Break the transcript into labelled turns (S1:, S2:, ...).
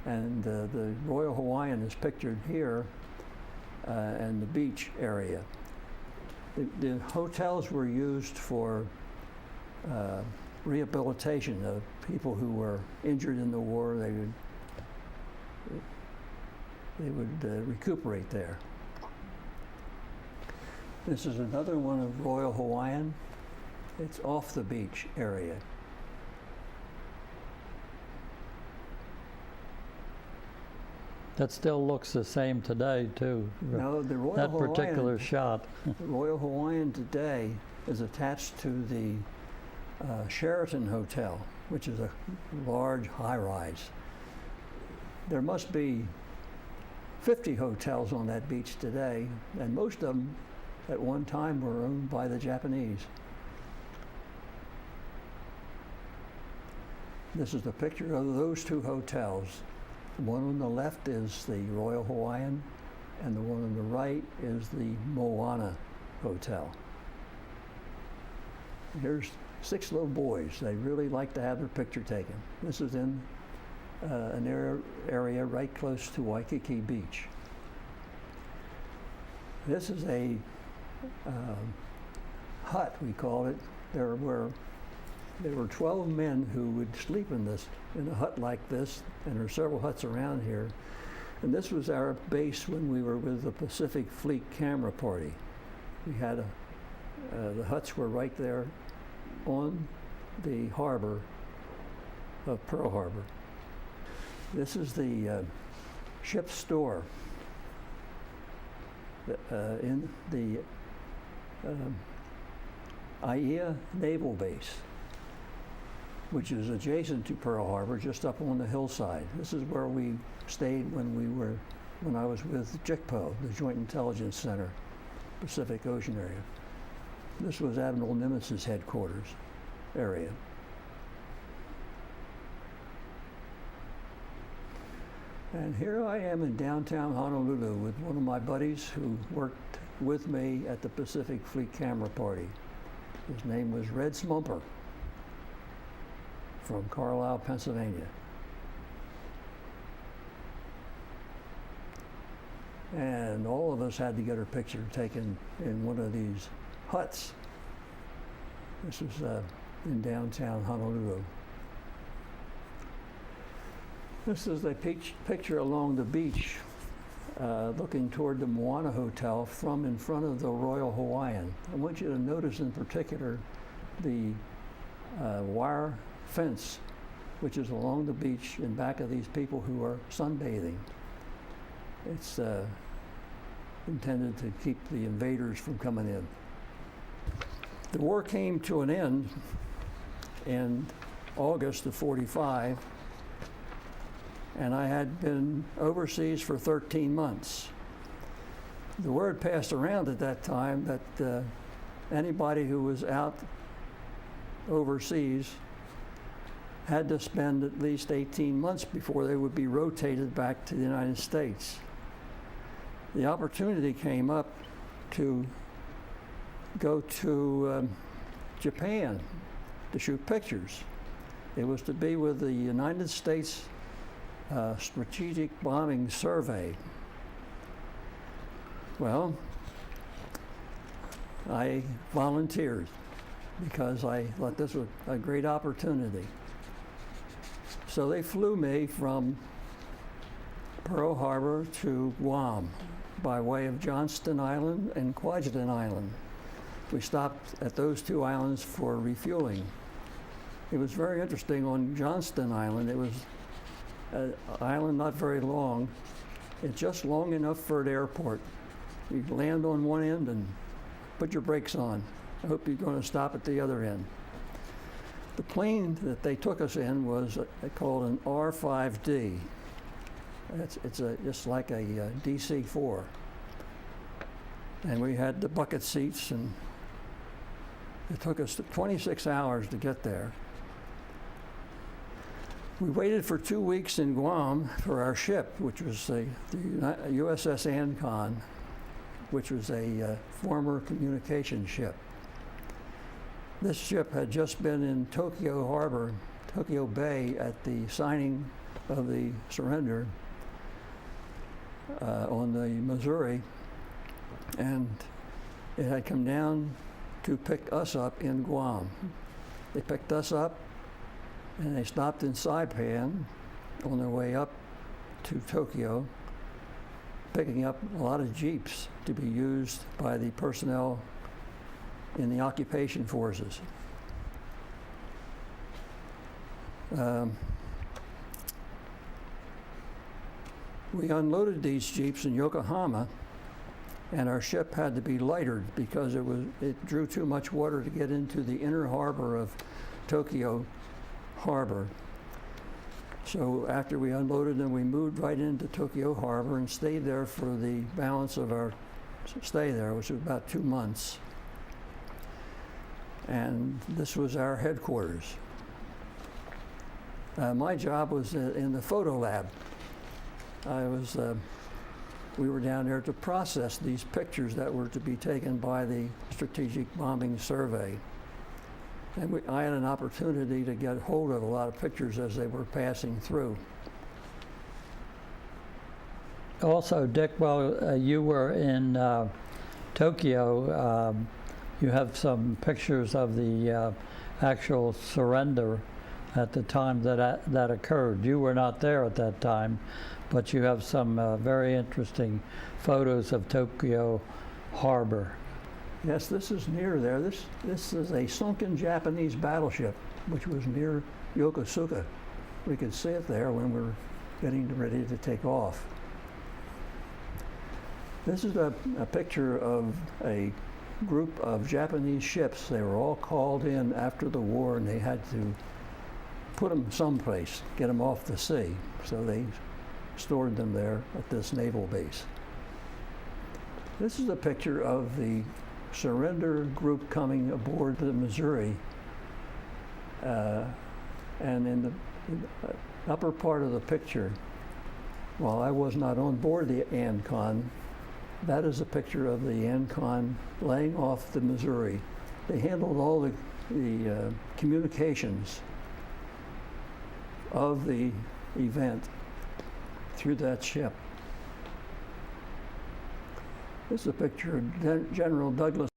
S1: And the Royal Hawaiian is pictured here and the beach area. The hotels were used for rehabilitation of people who were injured in the war. They would recuperate there. This is another one of Royal Hawaiian. It's off the beach area.
S2: That still looks the same today, too.
S1: No, the Royal
S2: that
S1: Hawaiian,
S2: particular shot.
S1: The Royal Hawaiian today is attached to the Sheraton Hotel, which is a large high-rise. There must be 50 hotels on that beach today, and most of them at one time were owned by the Japanese. This is a picture of those two hotels. The one on the left is the Royal Hawaiian, and the one on the right is the Moana Hotel. Here's 6 little boys. They really like to have their picture taken. This is in an area right close to Waikiki Beach. This is a hut, we call it. There were 12 men who would sleep in a hut like this, and there are several huts around here. And this was our base when we were with the Pacific Fleet Camera Party. We had the huts were right there on the harbor of Pearl Harbor. This is the ship's store in the Aiea Naval Base, which is adjacent to Pearl Harbor, just up on the hillside. This is where we stayed when I was with JICPO, the Joint Intelligence Center, Pacific Ocean area. This was Admiral Nimmitz's headquarters area. And here I am in downtown Honolulu with one of my buddies who worked with me at the Pacific Fleet Camera Party. His name was Red Smumper from Carlisle, Pennsylvania. And all of us had to get our picture taken in one of these huts. This was in downtown Honolulu. This is a picture along the beach looking toward the Moana Hotel from in front of the Royal Hawaiian. I want you to notice in particular the wire fence which is along the beach in back of these people who are sunbathing. It's intended to keep the invaders from coming in. The war came to an end in August of *45, and I had been overseas for 13 months. The word passed around at that time that anybody who was out overseas had to spend at least 18 months before they would be rotated back to the United States. The opportunity came up to go to Japan to shoot pictures. It was to be with the United States Strategic Bombing Survey. Well, I volunteered because I thought this was a great opportunity. So they flew me from Pearl Harbor to Guam by way of Johnston Island and Kwajalein Island. We stopped at those two islands for refueling. It was very interesting on Johnston Island. It was an island not very long. It's just long enough for an airport. You land on one end and put your brakes on. I hope you're going to stop at the other end. The plane that they took us in was called an R-5D. It's just like a DC-4. And we had the bucket seats, and it took us 26 hours to get there. We waited for 2 weeks in Guam for our ship, which was the USS Ancon, which was a former communication ship. This ship had just been in Tokyo Harbor, Tokyo Bay, at the signing of the surrender on the Missouri, and it had come down to pick us up in Guam. They picked us up and they stopped in Saipan on their way up to Tokyo, picking up a lot of jeeps to be used by the personnel in the occupation forces. We unloaded these jeeps in Yokohama, and our ship had to be lightered because it drew too much water to get into the inner harbor of Tokyo Harbor. So after we unloaded them, we moved right into Tokyo Harbor and stayed there for the balance of our stay there, which was about 2 months. And this was our headquarters. My job was in the photo lab. We were down there to process these pictures that were to be taken by the Strategic Bombing Survey. And I had an opportunity to get hold of a lot of pictures as they were passing through.
S2: Also, Dick, while you were in Tokyo, you have some pictures of the actual surrender at the time that occurred. You were not there at that time, but you have some very interesting photos of Tokyo Harbor.
S1: Yes, this is near there. This is a sunken Japanese battleship, which was near Yokosuka. We could see it there when we were getting ready to take off. This is a picture of a group of Japanese ships. They were all called in after the war, and they had to put them someplace, get them off the sea. So they stored them there at this naval base. This is a picture of the surrender group coming aboard the Missouri. And in the upper part of the picture, while I was not on board the Ancon, that is a picture of the Ancon laying off the Missouri. They handled all the communications of the event through that ship. This is a picture of General Douglas